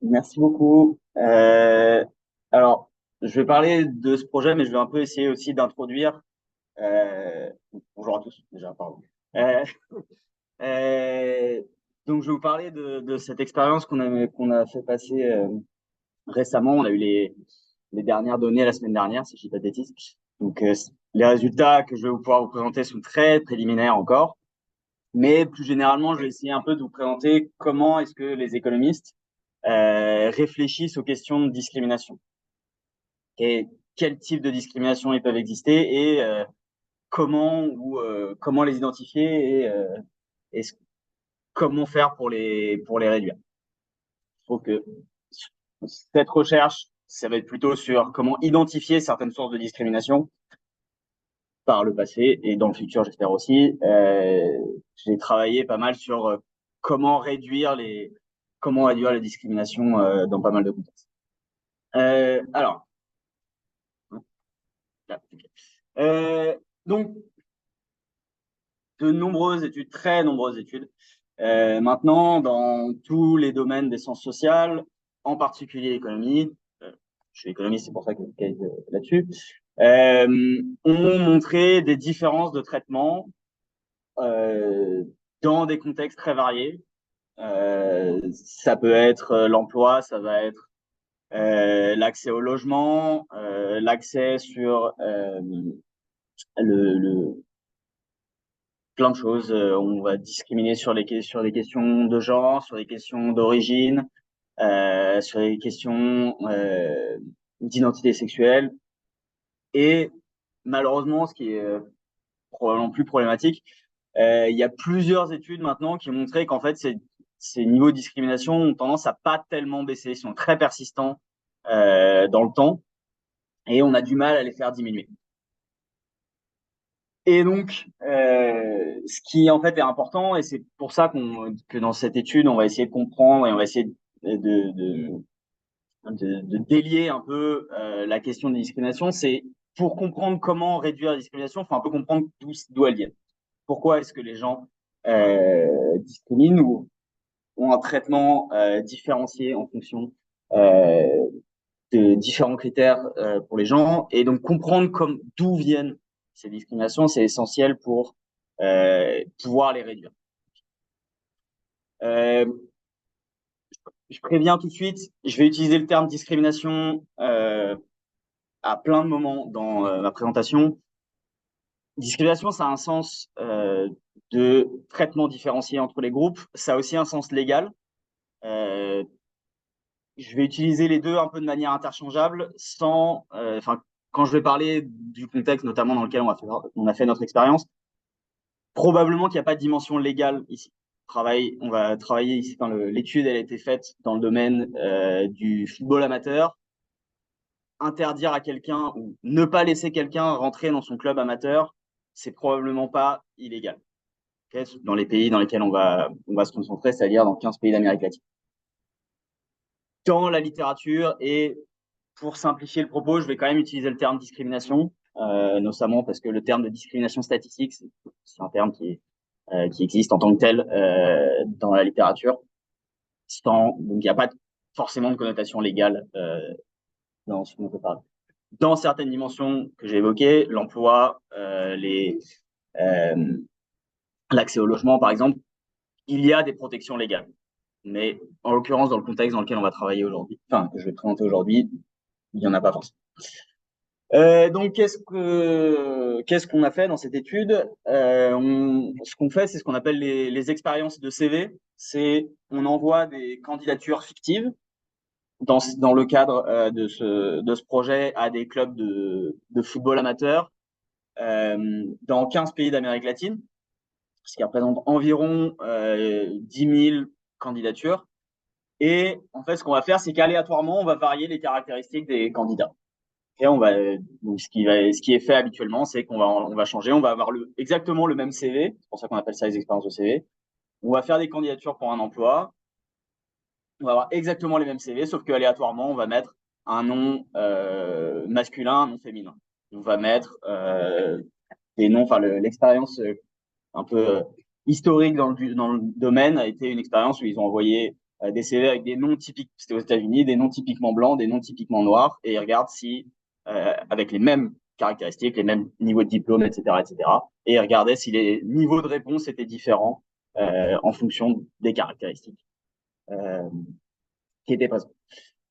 Merci beaucoup. Alors, je vais parler de ce projet, mais je vais un peu essayer aussi d'introduire. Euh, Bonjour à tous, déjà, pardon. Euh, euh, donc, je vais vous parler de cette expérience qu'on a fait passer récemment. On a eu les dernières données la semaine dernière, si je ne dis pas de bêtises. Donc, les résultats que je vais pouvoir vous présenter sont très préliminaires encore. Mais plus généralement, je vais essayer un peu de vous présenter comment est-ce que les économistes réfléchissent aux questions de discrimination et quel type de discrimination ils peuvent exister et comment les identifier et comment faire pour les réduire. Je trouve que cette recherche, ça va être plutôt sur comment identifier certaines sources de discrimination par le passé et dans le futur, j'espère aussi. J'ai travaillé pas mal sur comment réduire comment réduire la discrimination dans pas mal de contextes. Alors, là, ok. Euh, donc, de nombreuses études, très nombreuses études, maintenant dans tous les domaines des sciences sociales, en particulier l'économie, je suis économiste, c'est pour ça que je focalise là-dessus, ont montré des différences de traitement euh, dans des contextes très variés. Ça peut être l'emploi, ça va être l'accès au logement, l'accès sur le plein de choses. On va discriminer sur les questions de genre, sur les questions d'origine, sur les questions d'identité sexuelle. Et malheureusement, ce qui est probablement plus problématique, il y a plusieurs études maintenant qui ont montré qu'en fait, ces niveaux de discrimination ont tendance à pas tellement baisser, ils sont très persistants dans le temps et on a du mal à les faire diminuer. Et donc, ce qui en fait est important, et c'est pour ça que dans cette étude, on va essayer de comprendre et on va essayer de délier un peu la question des discriminations, c'est pour comprendre comment réduire la discrimination, il faut un peu comprendre d'où elle vient. Pourquoi est-ce que les gens discriminent ou ont un traitement différencié en fonction euh, de différents critères pour les gens. Et donc, comprendre d'où viennent ces discriminations, c'est essentiel pour pouvoir les réduire. Euh, je préviens tout de suite, je vais utiliser le terme discrimination à plein de moments dans ma présentation. Discrimination, ça a un sens de traitement différencié entre les groupes. Ça a aussi un sens légal. Euh, je vais utiliser les deux un peu de manière interchangeable, enfin, quand je vais parler du contexte, notamment dans lequel on a fait notre expérience, probablement qu'il n'y a pas de dimension légale ici. On va travailler ici. Enfin, l'étude, elle a été faite dans le domaine du football amateur. Interdire à quelqu'un ou ne pas laisser quelqu'un rentrer dans son club amateur, c'est probablement pas illégal. Okay, dans les pays dans lesquels on va se concentrer, c'est-à-dire dans 15 pays d'Amérique latine. Dans la littérature et pour simplifier le propos, je vais quand même utiliser le terme discrimination, notamment parce que le terme de discrimination statistique, c'est un terme qui existe en tant que tel dans la littérature. Donc, il n'y a pas forcément de connotation légale dans ce qu'on peut parler. Dans certaines dimensions que j'ai évoquées, l'emploi, euh, l'accès au logement, par exemple, il y a des protections légales. Mais en l'occurrence, dans le contexte dans lequel on va travailler aujourd'hui, enfin, que je vais présenter aujourd'hui, il n'y en a pas forcément. Donc, qu'est-ce qu'on a fait dans cette étude? Ce qu'on fait, c'est ce qu'on appelle les expériences de CV. On envoie des candidatures fictives dans le cadre de ce projet à des clubs de football amateur dans 15 pays d'Amérique latine, ce qui représente environ 10 000 candidatures. Et en fait, ce qu'on va faire, c'est qu'aléatoirement, on va varier les caractéristiques des candidats. Et donc ce qui est fait habituellement, c'est qu'on va changer, on va avoir exactement le même CV, c'est pour ça qu'on appelle ça les expériences de CV. On va faire des candidatures pour un emploi, on va avoir exactement les mêmes CV, sauf que aléatoirement, on va mettre un nom masculin, un nom féminin. On va mettre des noms, enfin l'expérience un peu historique dans le domaine a été une expérience où ils ont envoyé des CV avec des noms typiques, c'était aux États-Unis, des noms typiquement blancs, des noms typiquement noirs, et ils regardent si, avec les mêmes caractéristiques, les mêmes niveaux de diplôme, etc., etc., et ils regardaient si les niveaux de réponse étaient différents en fonction des caractéristiques euh, qui étaient présentes.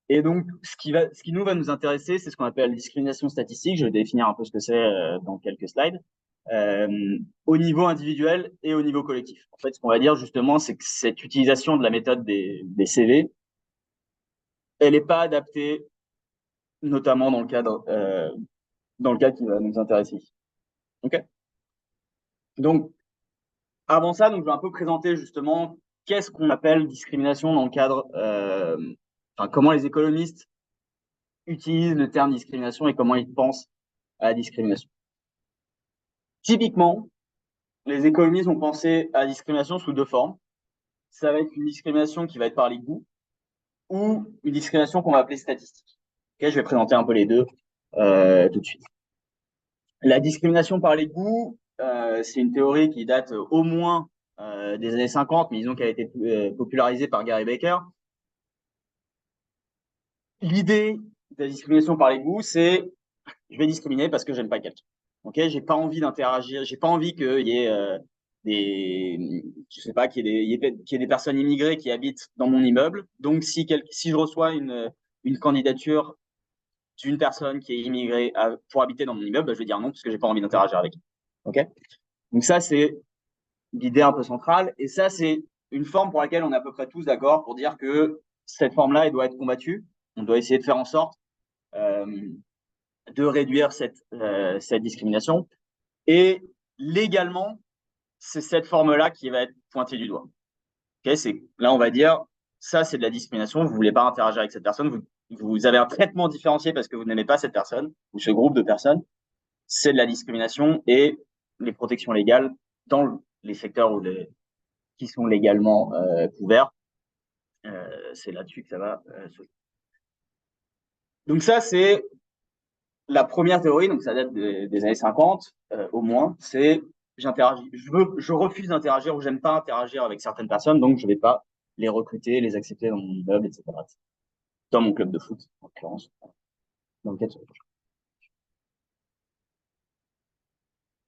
Et donc, ce qui nous va nous intéresser, c'est ce qu'on appelle la discrimination statistique. Je vais définir un peu ce que c'est dans quelques slides. Au niveau individuel et au niveau collectif. En fait, ce qu'on va dire justement, c'est que cette utilisation de la méthode des CV, elle n'est pas adaptée, notamment dans le cadre qui va nous intéresser ici. Ok. Donc, avant ça, donc, je vais un peu présenter justement qu'est-ce qu'on appelle discrimination dans le cadre, enfin, comment les économistes utilisent le terme discrimination et comment ils pensent à la discrimination. Typiquement, les économistes vont penser à la discrimination sous deux formes. Ça va être une discrimination qui va être par les goûts ou une discrimination qu'on va appeler statistique. Okay, je vais présenter un peu les deux tout de suite. La discrimination par les goûts, c'est une théorie qui date au moins des années 50, mais disons qu'elle a été popularisée par Gary Becker. L'idée de la discrimination par les goûts, c'est je vais discriminer parce que j'aime pas quelqu'un. Ok, j'ai pas envie d'interagir, j'ai pas envie qu'il y ait je sais pas, qu'il y ait des personnes immigrées qui habitent dans mon immeuble. Donc, si je reçois une candidature d'une personne qui est immigrée pour habiter dans mon immeuble, bah, je vais dire non parce que j'ai pas envie d'interagir avec elle. Ok. Donc ça, c'est l'idée un peu centrale. Et ça, c'est une forme pour laquelle on est à peu près tous d'accord pour dire que cette forme-là, elle doit être combattue. On doit essayer de faire en sorte euh, de réduire cette discrimination. Et légalement, c'est cette forme-là qui va être pointée du doigt. Okay, là, on va dire, ça, c'est de la discrimination. Vous ne voulez pas interagir avec cette personne. Vous avez un traitement différencié parce que vous n'aimez pas cette personne ou ce groupe de personnes. C'est de la discrimination et les protections légales dans les secteurs qui sont légalement couverts. C'est là-dessus que ça va se jouer. Donc ça, c'est la première théorie, donc ça date des années 50 au moins, c'est j'interagis, je refuse d'interagir ou j'aime pas interagir avec certaines personnes, donc je vais pas les recruter, les accepter dans mon immeuble, etc. Dans mon club de foot, en l'occurrence, dans lequel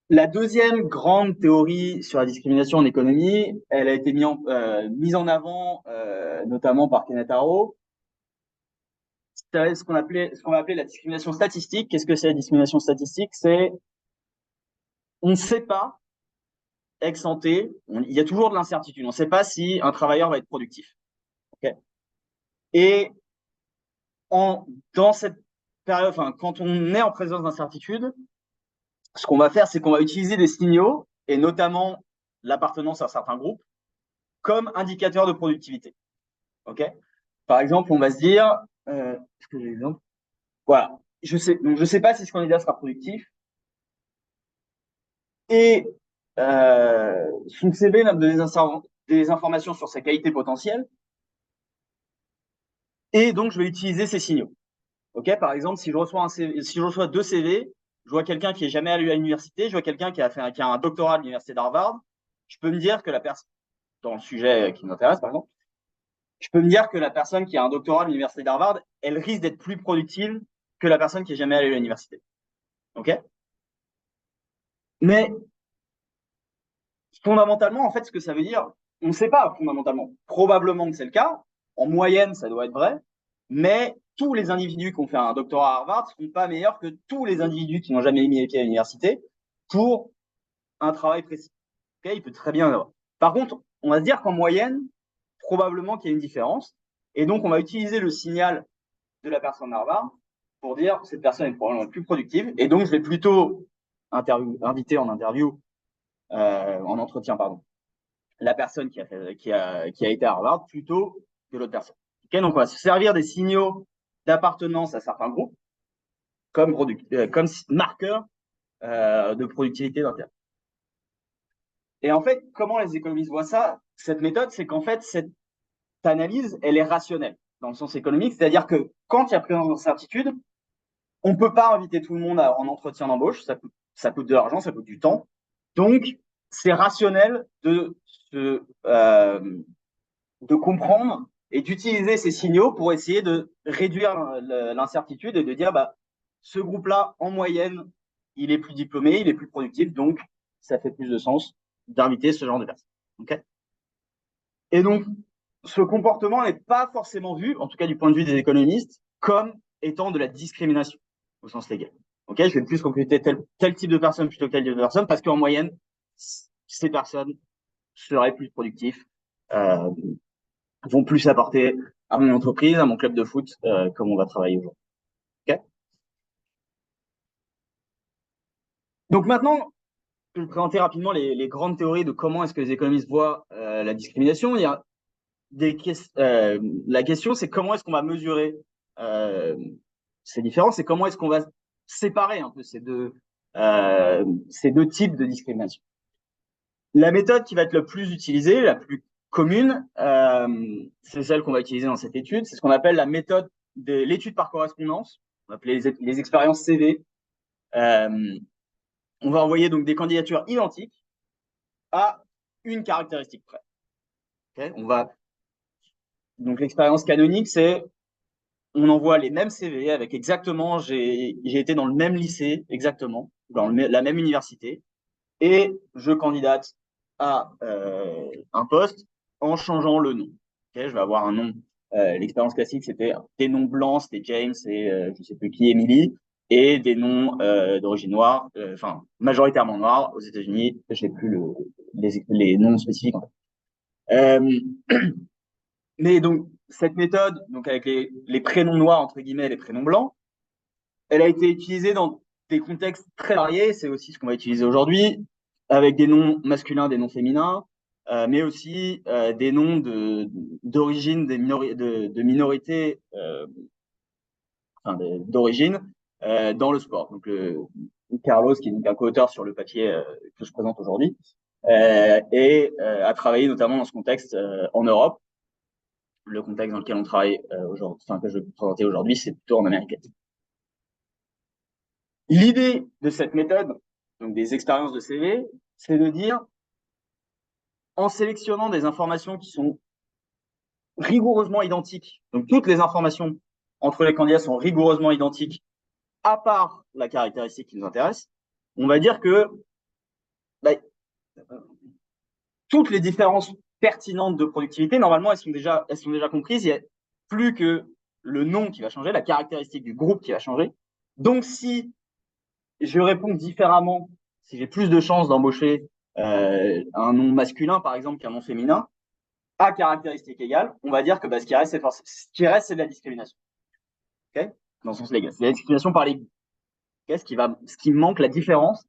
la deuxième grande théorie sur la discrimination en économie, elle a été mise en avant notamment par Kenneth Arrow. C'est ce qu'on va appeler la discrimination statistique. Qu'est-ce que c'est la discrimination statistique? C'est on ne sait pas ex ante, il y a toujours de l'incertitude. On ne sait pas si un travailleur va être productif. Okay. Et dans cette période, enfin, quand on est en présence d'incertitude, ce qu'on va faire, c'est qu'on va utiliser des signaux, et notamment l'appartenance à un certain groupe, comme indicateur de productivité. Okay. Par exemple, on va se dire, est-ce que j'ai l'exemple? Voilà. Donc, je sais pas si ce candidat sera productif. Et son CV va me donner des informations sur sa qualité potentielle. Et donc, je vais utiliser ces signaux. Ok, par exemple, si je reçois deux CV, je vois quelqu'un qui est jamais allé à l'université, je vois quelqu'un qui a un doctorat à l'université d'Harvard, je peux me dire que la personne, dans le sujet qui m'intéresse, par exemple, je peux me dire que la personne qui a un doctorat à l'université d'Harvard, elle risque d'être plus productive que la personne qui est jamais allée à l'université. Ok? Mais fondamentalement, en fait, ce que ça veut dire, on ne sait pas fondamentalement. Probablement que c'est le cas. En moyenne, ça doit être vrai. Mais tous les individus qui ont fait un doctorat à Harvard ne seront pas meilleurs que tous les individus qui n'ont jamais mis les pieds à l'université pour un travail précis. Okay, il peut très bien y avoir. Par contre, on va se dire qu'en moyenne, probablement qu'il y a une différence. Et donc, on va utiliser le signal de la personne Harvard pour dire cette personne est probablement plus productive. Et donc, je vais plutôt inviter en interview, en entretien, pardon, la personne qui a été à Harvard plutôt que l'autre personne. Okay, donc, on va se servir des signaux d'appartenance à certains groupes comme marqueur de productivité d'intérêt. Et en fait, comment les économistes voient ça? Cette méthode, c'est qu'en fait, cette analyse, elle est rationnelle dans le sens économique, c'est-à-dire que quand il y a présence d'incertitude, on ne peut pas inviter tout le monde en entretien d'embauche, ça coûte de l'argent, ça coûte du temps. Donc, c'est rationnel de comprendre et d'utiliser ces signaux pour essayer de réduire l'incertitude et de dire, bah, ce groupe-là, en moyenne, il est plus diplômé, il est plus productif, donc ça fait plus de sens d'inviter ce genre de personnes. Okay, et donc, ce comportement n'est pas forcément vu, en tout cas du point de vue des économistes, comme étant de la discrimination au sens légal. Okay, je vais plus recruter tel type de personne plutôt que tel type de personne parce qu'en moyenne, ces personnes seraient plus productives, euh, vont plus apporter à mon entreprise, à mon club de foot, comme on va travailler aujourd'hui. Okay, donc maintenant, je vais vous présenter rapidement les grandes théories de comment est-ce que les économistes voient la discrimination. Il y a la question, c'est comment est-ce qu'on va mesurer euh, ces différences et comment est-ce qu'on va séparer un peu ces deux types de discrimination. La méthode qui va être le plus utilisée, la plus commune, c'est celle qu'on va utiliser dans cette étude. C'est ce qu'on appelle la méthode de l'étude par correspondance. On va appeler les expériences CV. On va envoyer donc des candidatures identiques à une caractéristique près. Okay, donc l'expérience canonique, c'est on envoie les mêmes CV avec exactement, j'ai été dans le même lycée, exactement, dans la même université, et je candidate à un poste en changeant le nom. Okay, je vais avoir un nom. L'expérience classique, c'était des noms blancs, c'était James et je sais plus qui, Emily, et des noms d'origine noire, enfin majoritairement noirs aux États-Unis. Je n'ai plus les noms spécifiques en fait. Mais donc cette méthode, donc avec les prénoms noirs entre guillemets, les prénoms blancs, elle a été utilisée dans des contextes très variés. C'est aussi ce qu'on va utiliser aujourd'hui, avec des noms masculins, des noms féminins, mais aussi des noms d'origine de minorités, enfin d'origine dans le sport. Donc Carlos, qui est donc un co-auteur sur le papier que je présente aujourd'hui, et a travaillé notamment dans ce contexte en Europe. Le contexte dans lequel on travaille aujourd'hui, enfin que je vais vous présenter aujourd'hui, c'est plutôt en Amérique latine. L'idée de cette méthode, donc des expériences de CV, c'est de dire, en sélectionnant des informations qui sont rigoureusement identiques, donc toutes les informations entre les candidats sont rigoureusement identiques, à part la caractéristique qui nous intéresse, on va dire que bah, toutes les différences pertinentes de productivité, normalement, elles sont déjà comprises. Il n'y a plus que le nom qui va changer, la caractéristique du groupe qui va changer. Donc, si je réponds différemment, si j'ai plus de chances d'embaucher un nom masculin, par exemple, qu'un nom féminin, à caractéristique égale, on va dire que bah, ce qui reste, c'est de la discrimination. Okay, dans le sens légal. C'est la discrimination par les goûts. Okay, ce qui manque, la différence,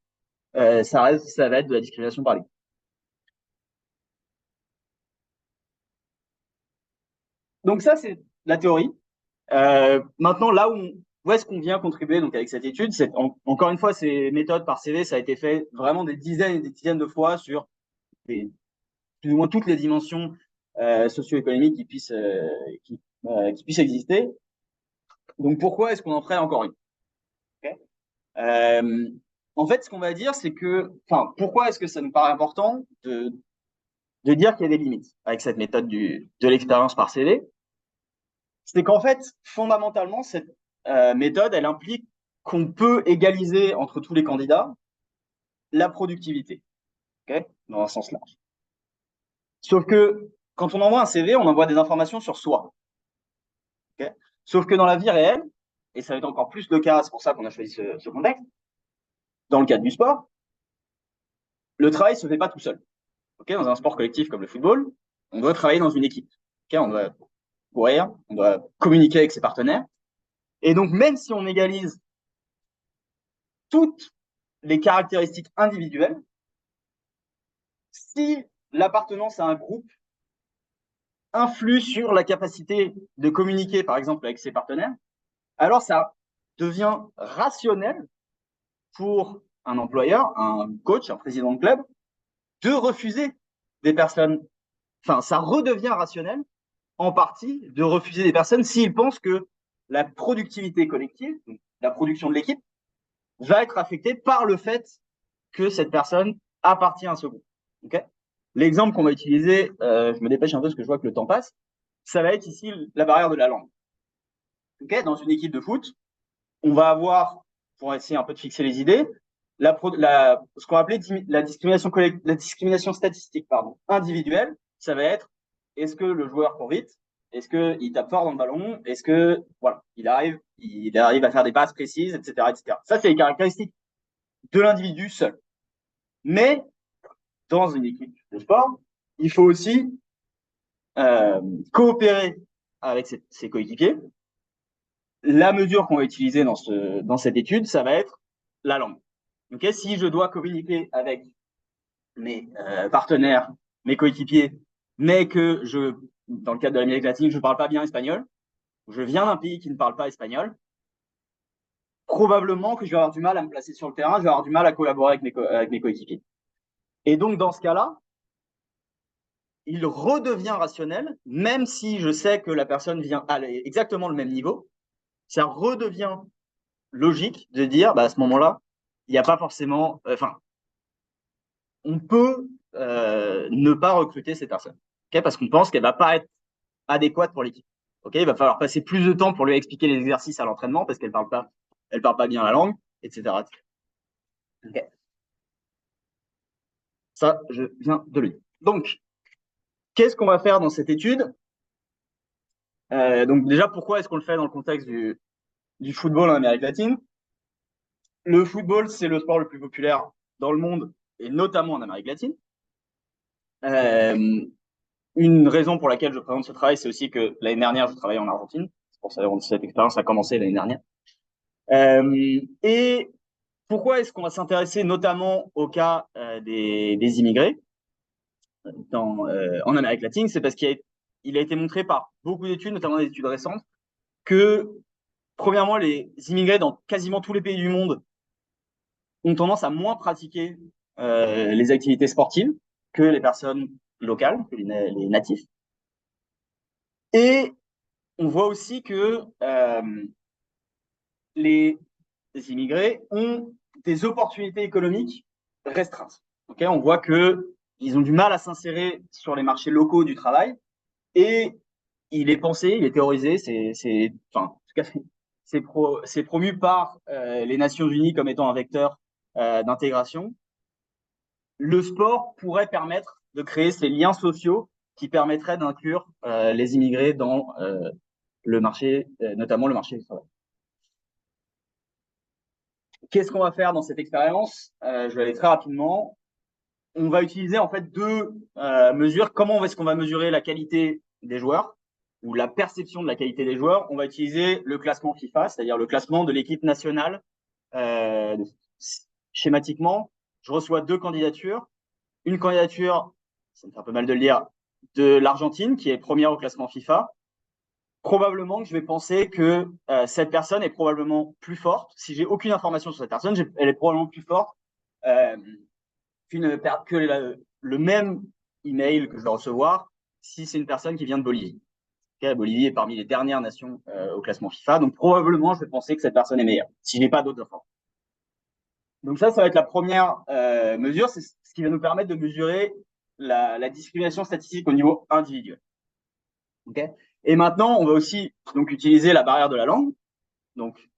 ça va être de la discrimination par les goûts. Donc ça, c'est la théorie. Maintenant, où est-ce qu'on vient contribuer donc avec cette étude, c'est encore une fois, ces méthodes par CV, ça a été fait vraiment des dizaines et des dizaines de fois sur plus ou moins toutes les dimensions socio-économiques qui puissent exister. Donc pourquoi est-ce qu'on en ferait encore une? Okay, en fait, ce qu'on va dire, c'est que, enfin, pourquoi est-ce que ça nous paraît important de dire qu'il y a des limites avec cette méthode de l'expérience par CV? C'est qu'en fait, fondamentalement, cette méthode, elle implique qu'on peut égaliser entre tous les candidats la productivité, okay, dans un sens large. Sauf que quand on envoie un CV, on envoie des informations sur soi. Okay, sauf que dans la vie réelle, et ça va être encore plus le cas, c'est pour ça qu'on a choisi ce contexte, dans le cadre du sport, le travail se fait pas tout seul. Okay, dans un sport collectif comme le football, on doit travailler dans une équipe. Okay, on doit courir, on doit communiquer avec ses partenaires. Et donc, même si on égalise toutes les caractéristiques individuelles, si l'appartenance à un groupe influe sur la capacité de communiquer, par exemple, avec ses partenaires, alors ça devient rationnel pour un employeur, un coach, un président de club, de refuser des personnes. Enfin, ça redevient rationnel, en partie, de refuser des personnes s'ils pensent que la productivité collective, la production de l'équipe, va être affectée par le fait que cette personne appartient à ce groupe. Okay, l'exemple qu'on va utiliser, je me dépêche un peu parce que je vois que le temps passe, ça va être ici la barrière de la langue. Okay, dans une équipe de foot, on va avoir, pour essayer un peu de fixer les idées, ce qu'on va appeler la discrimination statistique individuelle. Ça va être, est-ce que le joueur court vite? Est-ce qu'il tape fort dans le ballon? Est-ce que voilà, il arrive à faire des passes précises, etc., etc. Ça, c'est les caractéristiques de l'individu seul. Mais dans une équipe de sport, il faut aussi coopérer avec ses coéquipiers. La mesure qu'on va utiliser dans cette étude, ça va être la langue. Okay, si je dois communiquer avec mes partenaires, mes coéquipiers, mais que dans le cadre de l'Amérique latine, je ne parle pas bien espagnol, je viens d'un pays qui ne parle pas espagnol, probablement que je vais avoir du mal à me placer sur le terrain, je vais avoir du mal à collaborer avec mes coéquipiers. Et donc, dans ce cas-là, il redevient rationnel, même si je sais que la personne vient à exactement le même niveau, ça redevient logique de dire, à ce moment-là, il n'y a pas forcément, on peut ne pas recruter cette personne, okay, parce qu'on pense qu'elle va pas être adéquate pour l'équipe. Okay, il va falloir passer plus de temps pour lui expliquer les exercices à l'entraînement parce qu'elle parle pas bien la langue, etc. Okay. Ça, je viens de le dire. Donc, qu'est-ce qu'on va faire dans cette étude? Donc déjà, pourquoi est-ce qu'on le fait dans le contexte du football en Amérique latine? Le football, c'est le sport le plus populaire dans le monde et notamment en Amérique latine. Une raison pour laquelle je présente ce travail, c'est aussi que l'année dernière, je travaillais en Argentine. C'est pour ça que cette expérience a commencé l'année dernière. Et pourquoi est-ce qu'on va s'intéresser notamment au cas des immigrés en Amérique latine? C'est parce qu'il a été montré par beaucoup d'études, notamment des études récentes, que premièrement, les immigrés dans quasiment tous les pays du monde ont tendance à moins pratiquer les activités sportives que les personnes locales, que les natifs. Et on voit aussi que les immigrés ont des opportunités économiques restreintes. Okay, on voit qu'ils ont du mal à s'insérer sur les marchés locaux du travail et il est théorisé, c'est promu par les Nations Unies comme étant un vecteur d'intégration. Le sport pourrait permettre de créer ces liens sociaux qui permettraient d'inclure les immigrés dans le marché, notamment le marché du travail. Qu'est-ce qu'on va faire dans cette expérience? Je vais aller très rapidement. On va utiliser en fait deux mesures. Comment est-ce qu'on va mesurer la qualité des joueurs ou la perception de la qualité des joueurs? On va utiliser le classement FIFA, c'est-à-dire le classement de l'équipe nationale. Schématiquement, je reçois deux candidatures. Une candidature, ça me fait un peu mal de le dire, de l'Argentine qui est première au classement FIFA. Probablement que je vais penser que cette personne est probablement plus forte. Si j'ai aucune information sur cette personne, elle est probablement plus forte que le même email que je dois recevoir si c'est une personne qui vient de Bolivie. Okay, la Bolivie est parmi les dernières nations au classement FIFA, donc probablement je vais penser que cette personne est meilleure, si je n'ai pas d'autres informations. Donc ça va être la première mesure, c'est ce qui va nous permettre de mesurer la discrimination statistique au niveau individuel. Okay, et maintenant, on va aussi donc utiliser la barrière de la langue. Donc,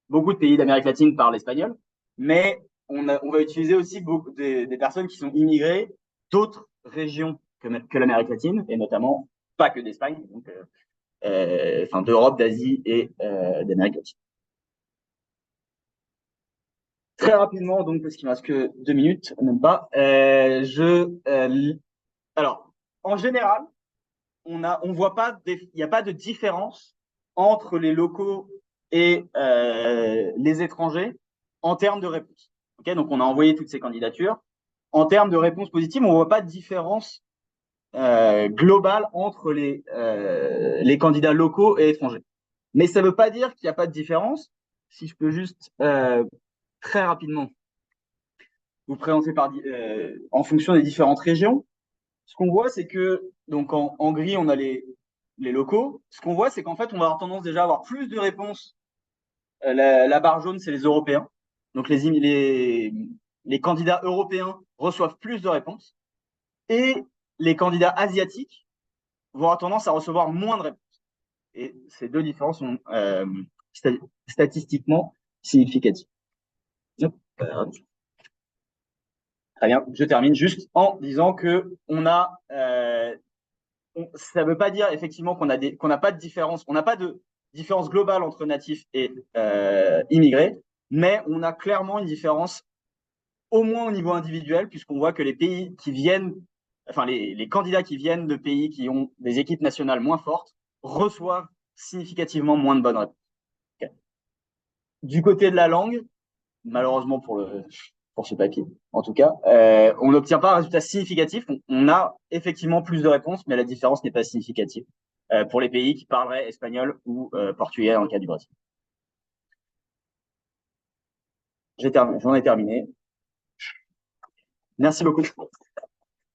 beaucoup de pays d'Amérique latine parlent espagnol, mais on va utiliser aussi beaucoup des personnes qui sont immigrées d'autres régions que l'Amérique latine, et notamment pas que d'Espagne, donc d'Europe, d'Asie et d'Amérique latine. Très rapidement, donc, parce qu'il ne me reste que 2 minutes, même pas. Alors, en général, on voit pas, il n'y a pas de différence entre les locaux et les étrangers en termes de réponse. Okay, donc, on a envoyé toutes ces candidatures. En termes de réponse positive, on ne voit pas de différence globale entre les candidats locaux et étrangers. Mais ça ne veut pas dire qu'il n'y a pas de différence. Si je peux juste très rapidement vous présenter en fonction des différentes régions. Ce qu'on voit, c'est que donc en gris, on a les locaux. Ce qu'on voit, c'est qu'en fait, on va avoir tendance déjà à avoir plus de réponses. La barre jaune, c'est les Européens. Donc les candidats européens reçoivent plus de réponses. Et les candidats asiatiques vont avoir tendance à recevoir moins de réponses. Et ces deux différences sont statistiquement significatives. Hop, très bien, je termine juste en disant que ça ne veut pas dire effectivement qu'on n'a pas de différence, on n'a pas de différence globale entre natifs et immigrés, mais on a clairement une différence au moins au niveau individuel, puisqu'on voit que les pays qui viennent, enfin les candidats qui viennent de pays qui ont des équipes nationales moins fortes reçoivent significativement moins de bonnes réponses. Okay. Du côté de la langue, malheureusement pour ce papier, en tout cas, on n'obtient pas un résultat significatif. On a effectivement plus de réponses, mais la différence n'est pas significative pour les pays qui parleraient espagnol ou portugais dans le cas du Brésil. J'en ai terminé. Merci beaucoup.